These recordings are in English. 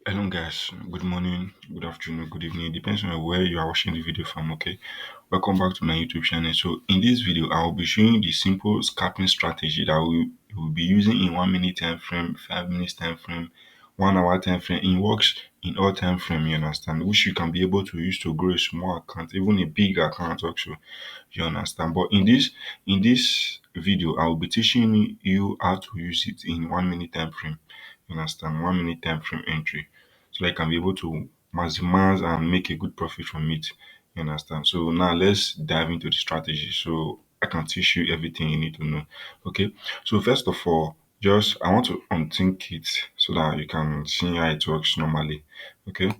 Hello guys, good morning, good afternoon, good evening. It depends on where you are watching the video from, okay? Welcome back to my YouTube channel. So in this video, I will be showing you the simple scalping strategy that we will be using in 1 minute time frame, 5 minutes time frame, 1 hour time frame. It works in all time frame, you understand, which you can be able to use to grow a small account, even a big account also, you understand. But in this video, I will be teaching you how to use it in 1 minute time frame. You understand? 1 minute time frame entry so that I can be able to maximize and make a good profit from it. You understand? So now let's dive into the strategy so I can teach you everything you need to know. Okay. So first of all, just I want to unthink it so that you can see how it works normally. Okay.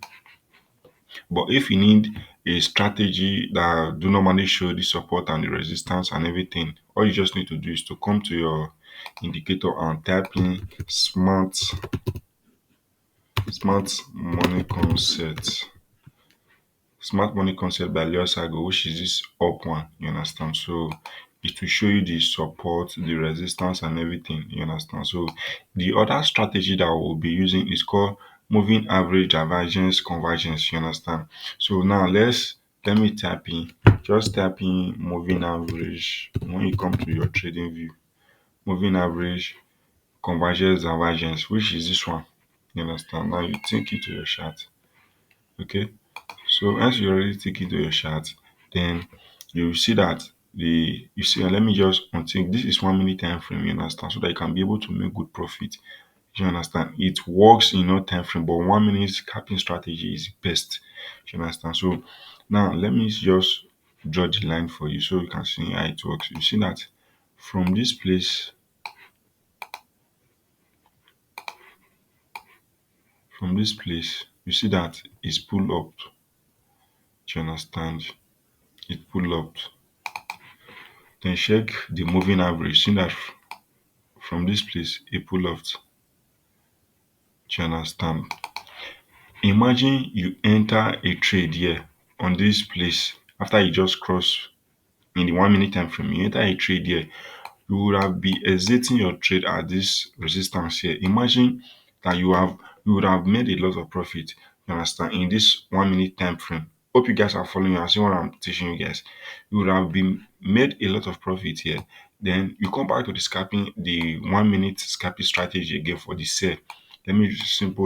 But if you need a strategy that do normally show the support and the resistance and everything, all you just need to do is to come to your indicator and type in smart money concept. Smart money concept by Leo Sago, which is this up one, you understand? So it will show you the support, the resistance, and everything, you understand? So the other strategy that we'll be using is called moving average divergence convergence, you understand? So now let me type in, just type in moving average when you come to your trading view. Moving average convergence divergence, which is this one. You understand? Now you take it to your chart. Okay. So once you already take it to your chart, then you will see that the you see let me just untick this is 1 minute time frame, you understand, so that you can be able to make good profit. You understand? It works in no time frame, but 1 minute capping strategy is best. You understand? So now let me just draw the line for you so you can see how it works. You see that from this place, you see that it's pull up. Do you understand? It pull up. Then check the moving average. See that from this place it pull up. Do you understand? Imagine you enter a trade here on this place after you just cross in the 1 minute time frame. You enter a trade here, you would have been exiting your trade at this resistance here. Imagine that you would have made a lot of profit, you understand, in this 1 minute time frame. Hope you guys are following and see what I'm teaching you guys. You would have been made a lot of profit here. Then you come back to the 1 minute scalping strategy again for the sell. Let me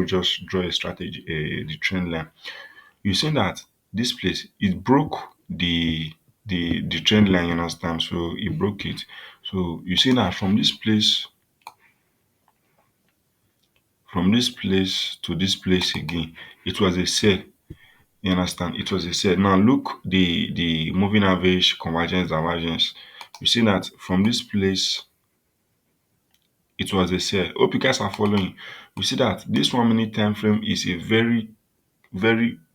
just draw a strategy, the trend line. You see that this place it broke the trend line, you understand? So it broke it. So you see that from this place to this place again, it was a sell. You understand? It was a sell. Now look the moving average convergence divergence. You see that from this place it was a sell. Hope you guys are following. You see that this 1 minute time frame is a very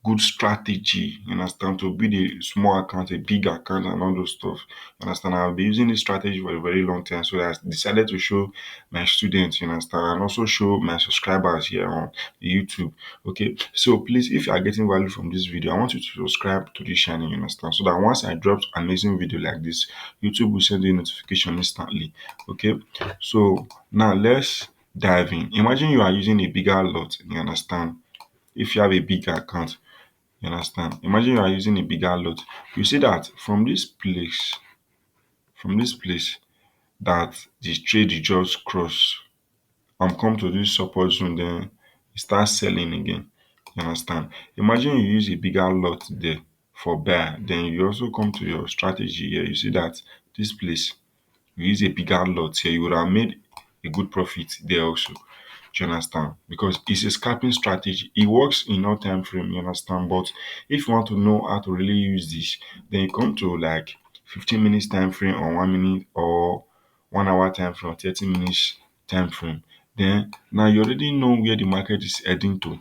good strategy, you understand, to build a small account, a big account, and all those stuff. You understand? I've been using this strategy for a very long time, so I decided to show my students, you understand, and also show my subscribers here on YouTube. Okay, so please, if you are getting value from this video, I want you to subscribe to this channel, you understand, so that once I drop amazing video like this, YouTube will send you a notification instantly. Okay, so now let's dive in. Imagine you are using a bigger lot, you understand, if you have a bigger account, you understand. Imagine you are using a bigger lot. You see that from this place that the trade you just cross and come to this support zone, then you start selling again. You understand? Imagine you use a bigger lot there for buy, then you also come to your strategy here. You see that this place you use a bigger lot here, you would have made a good profit there also. Do you understand? Because it's a scalping strategy. It works in all time frame, you understand? But if you want to know how to really use this, then you come to like 15 minutes time frame or 1 minute or 1 hour time frame or 30 minutes time frame. Then now you already know where the market is heading to.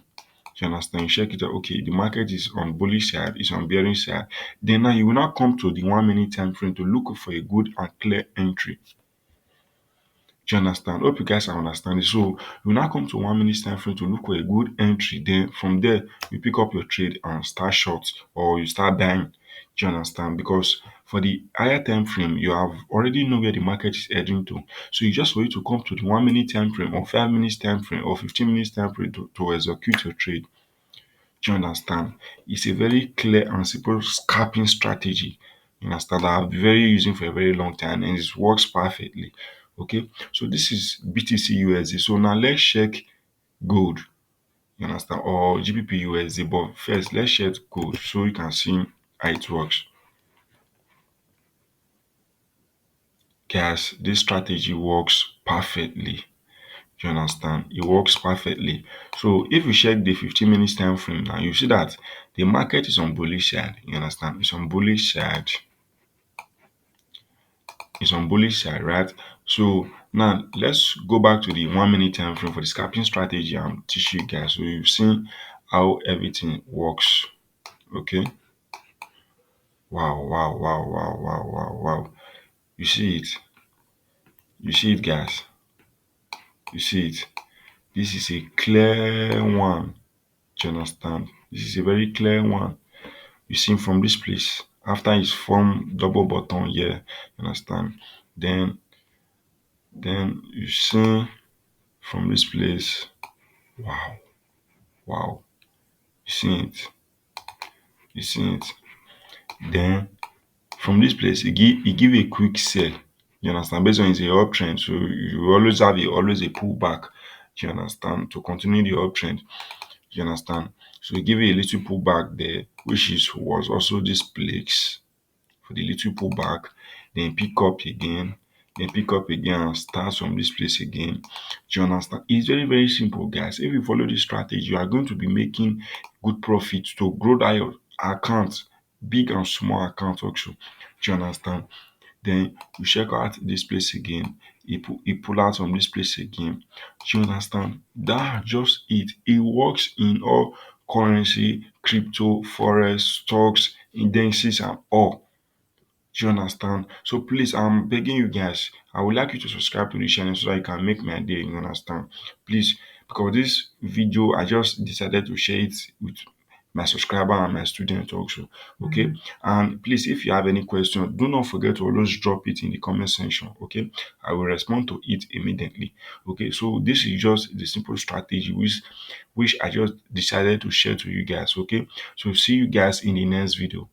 You understand? You check it out. Okay, the market is on bullish side, it's on bearish side. Then now you will now come to the 1 minute time frame to look for a good and clear entry. Do you understand? Hope you guys are understanding. So you now come to 1 minute time frame to look for a good entry. Then from there, you pick up your trade and start short or you start buying. Do you understand? Because For the higher time frame, you have already know where the market is heading to. So it's just for you to come to the 1 minute time frame or 5 minutes time frame or 15 minutes time frame to execute your trade. Do you understand? It's a very clear and simple scalping strategy. You understand? That I've been very using for a very long time and it works perfectly. Okay, so this is BTC USD. So now let's check gold. You understand? Or GBP USD. But first, let's check gold so you can see how it works. Guys, this strategy works perfectly. Do you understand? It works perfectly. So if you check the 15 minutes time frame now, you see that the market is on bullish side. You understand? It's on bullish side. It's on bullish side, right? So now let's go back to the 1 minute time frame for the scalping strategy and teach you guys. So you've seen how everything works. Okay. Wow, wow, wow, wow, wow, wow, wow. You see it. You see it, guys. You see it. This is a clear one. Do you understand? This is a very clear one. You see from this place. After it's formed double bottom here, you understand? Then you see from this place. Wow, wow. You see it. You see it. Then from this place, it give a quick sell. You understand? Based on it's a uptrend, so you always have always a pullback. Do you understand? To continue the uptrend. You understand? So it give a little pullback there, which is was also this place for the little pullback, then pick up again and start from this place again. Do you understand? It's very, very simple, guys. If you follow this strategy, you are going to be making good profits to grow that your account, big and small account also. Do you understand? Then you check out this place again. He pull out from this place again. Do you understand? That just it. It works in all currency, crypto, forex, stocks, indices, and all. Do you understand? So please, I'm begging you guys. I would like you to subscribe to the channel so that you can make my day. You understand? Please, because this video, I just decided to share it with my subscriber and my student also. Okay. And please, if you have any question, do not forget to always drop it in the comment section. Okay. I will respond to it immediately. Okay. So this is just the simple strategy which I just decided to share to you guys. Okay. So see you guys in the next video.